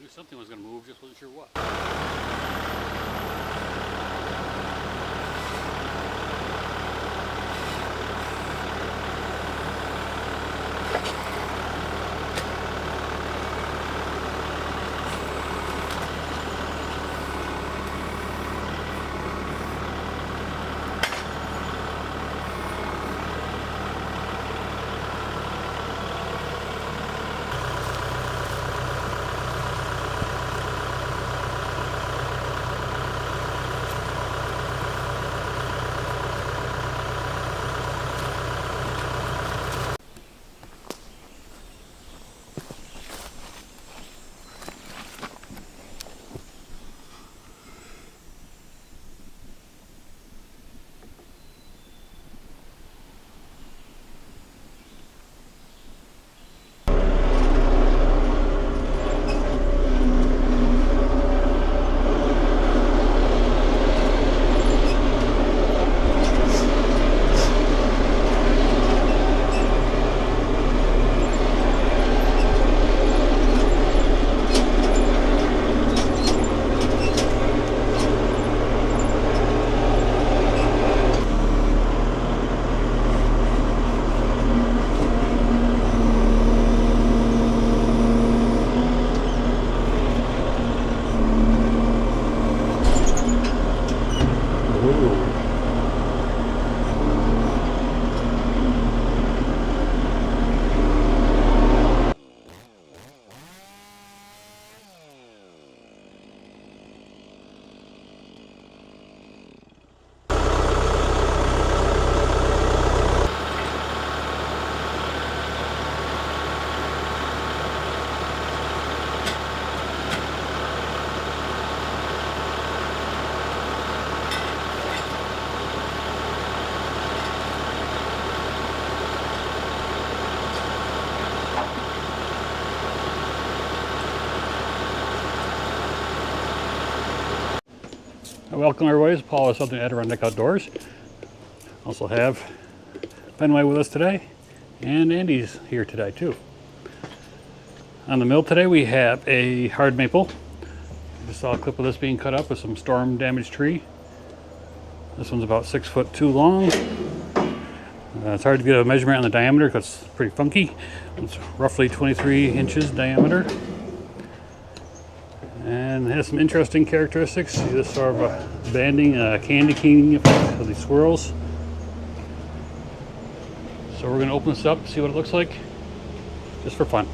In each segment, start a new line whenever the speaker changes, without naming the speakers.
Something was going to move, just wasn't sure what. Welcome everybody, it's Paul with Southern Adirondack Outdoors. Also have Fenway with us today, and Andy's here today too. On the mill today we have a hard maple. I just saw a clip of this being cut up with some storm damaged tree. This one's about 6'2" long. It's hard to get a measurement on the diameter because it's pretty funky. It's roughly 23 inches diameter. And it has some interesting characteristics. See this sort of a banding, candy caning effect of these swirls. So we're going to open this up, see what it looks like, just for fun.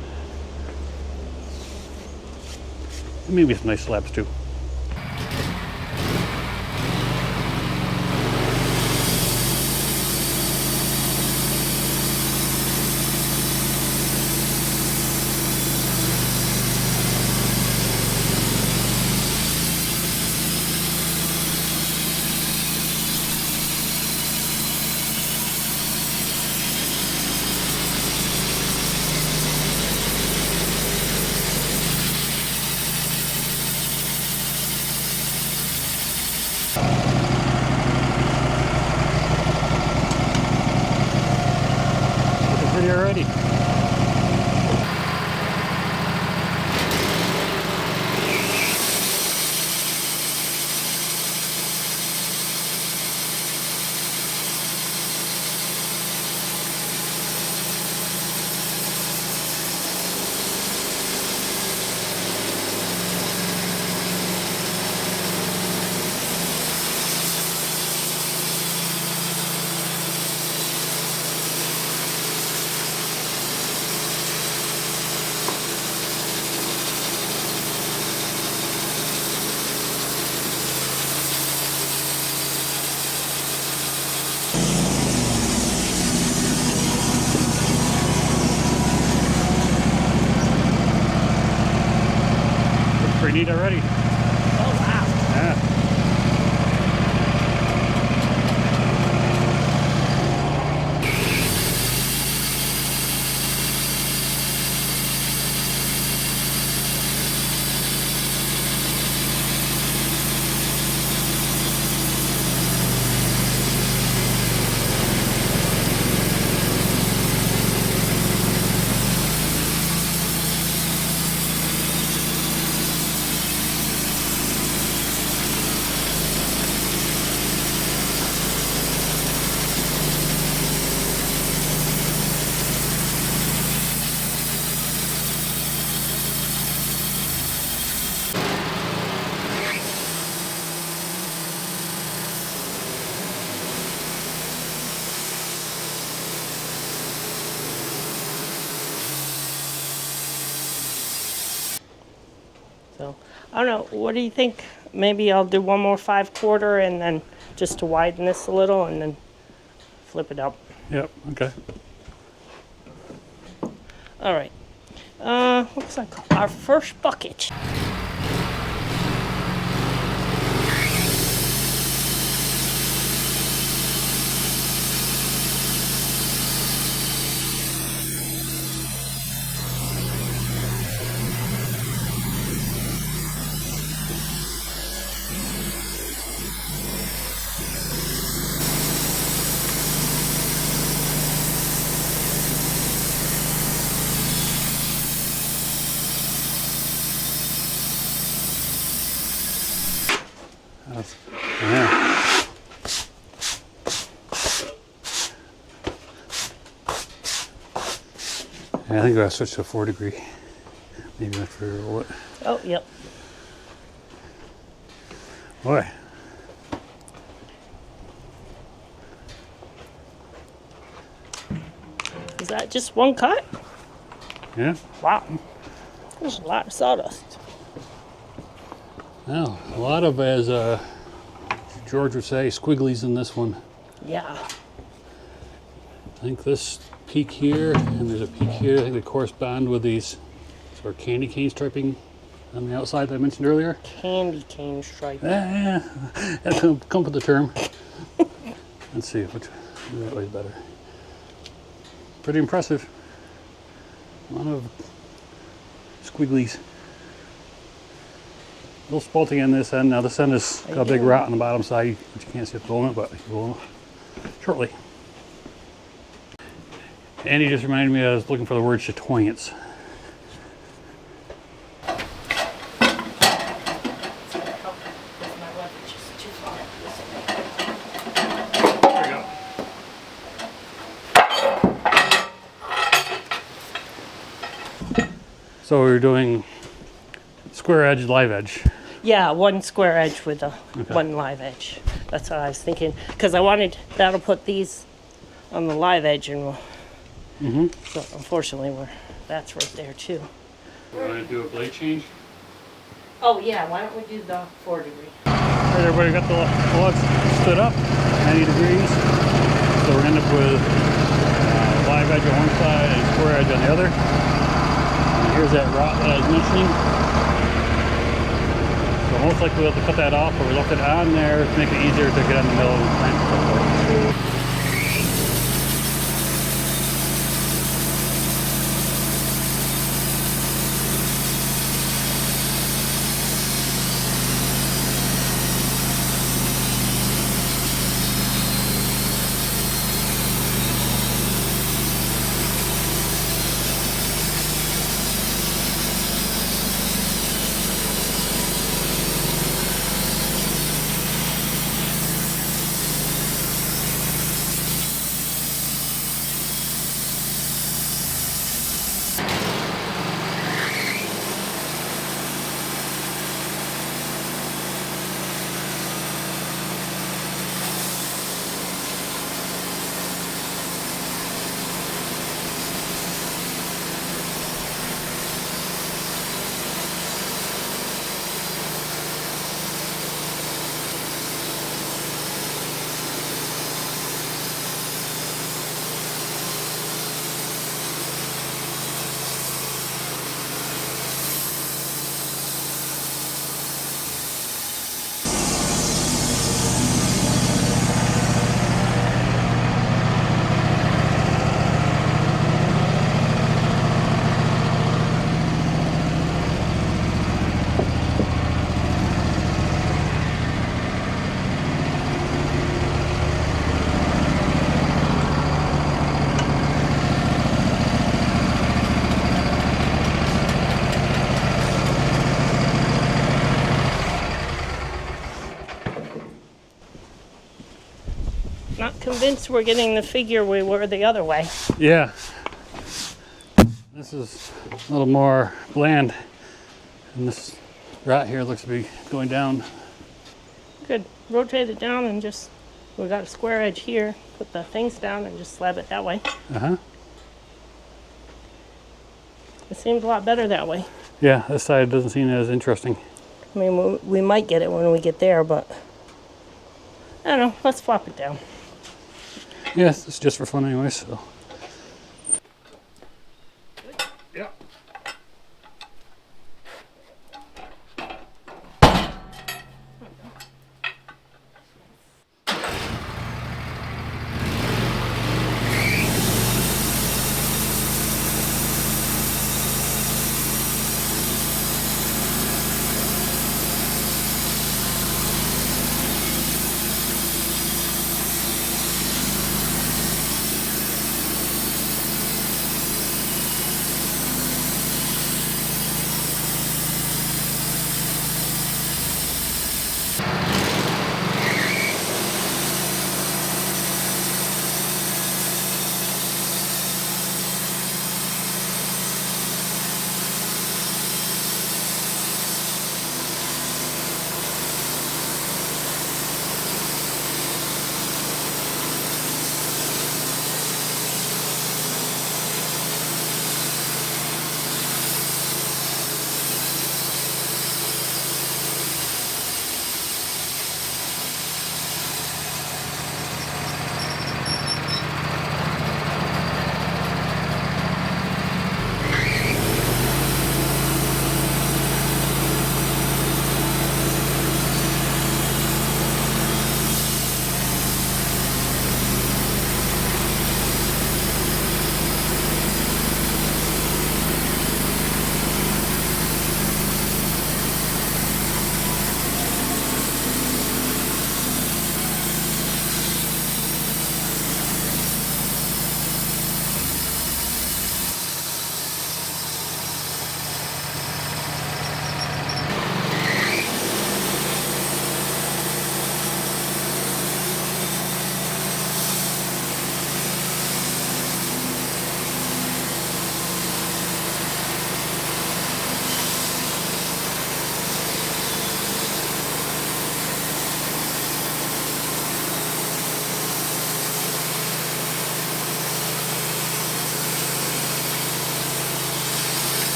And maybe some nice slabs too. Already. neat already.
Oh, wow.
Yeah.
So, I don't know. What do you think? Maybe I'll do one more 5/4 and then just to widen this a little and then flip it up.
Yep, okay.
All right. Looks like our first bucket.
Yeah. I think I gotta switch to a 4-degree. Maybe after what?
Oh, yep.
Boy.
Is that just one cut?
Yeah.
Wow. There's a lot of sawdust.
Well, a lot of, as George would say, squigglies in this one.
Yeah.
I think this peak here, and there's a peak here, I think they correspond with these sort of candy cane striping on the outside that I mentioned earlier.
Candy cane stripe.
Yeah, that come with the term. Let's see, which that way's better. Pretty impressive. A lot of squigglies. A little spalting on this end. Now this end has got a big rot on the bottom side, which you can't see at the moment, but you will shortly. Andy just reminded me I was looking for the word chatoyance. There we go. So we're doing square edge, live edge.
Yeah, one square edge with a one live edge. That's what I was thinking. Because I wanted, that'll put these on the live edge and we'll, so unfortunately that's right there too.
We're going to do a blade change.
Oh yeah, why don't we do the 4-degree?
All right, everybody got the lugs stood up, 90 degrees. So we're going to end up with live edge on one side and square edge on the other. And here's that rot that I was mentioning. So most likely we'll have to cut that off, but we left it on there to make it easier to get in the middle and plant and so forth.
Not convinced we're getting the figure we were the other way.
Yeah. This is a little more bland. And this right here looks to be going down.
Could rotate it down and just, we got a square edge here, put the things down and just slab it that way.
Uh-huh.
It seems a lot better that way.
Yeah, this side doesn't seem as interesting.
I mean, we might get it when we get there, but I don't know. Let's flop it down.
Yes, it's just for fun anyway, so. Yeah.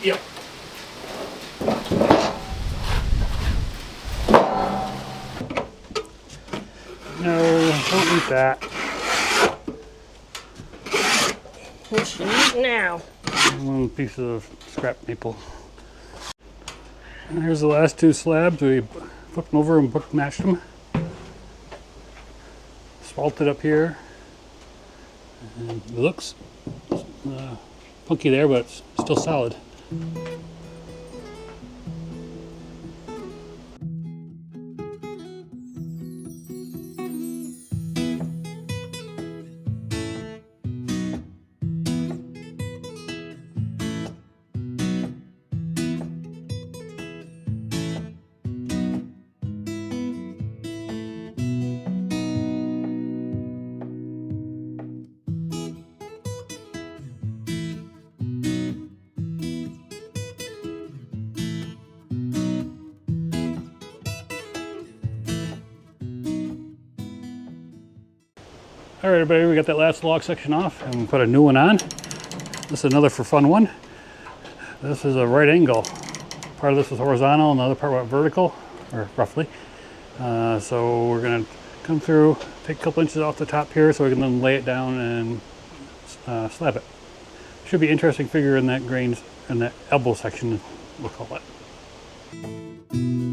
Yep. No, don't eat that.
We should eat now.
One piece of scrap maple. And here's the last two slabs. We flipped them over and book matched them. Spalted up here. And it looks funky there, but it's still solid. All right, everybody, we got that last log section off and we put a new one on. This is another for fun one. This is a right angle. Part of this was horizontal, another part went vertical, or roughly. So we're gonna come through, take a couple inches off the top here so we can then lay it down and slab it. Should be an interesting figure in that grains, in that elbow section, we'll call it.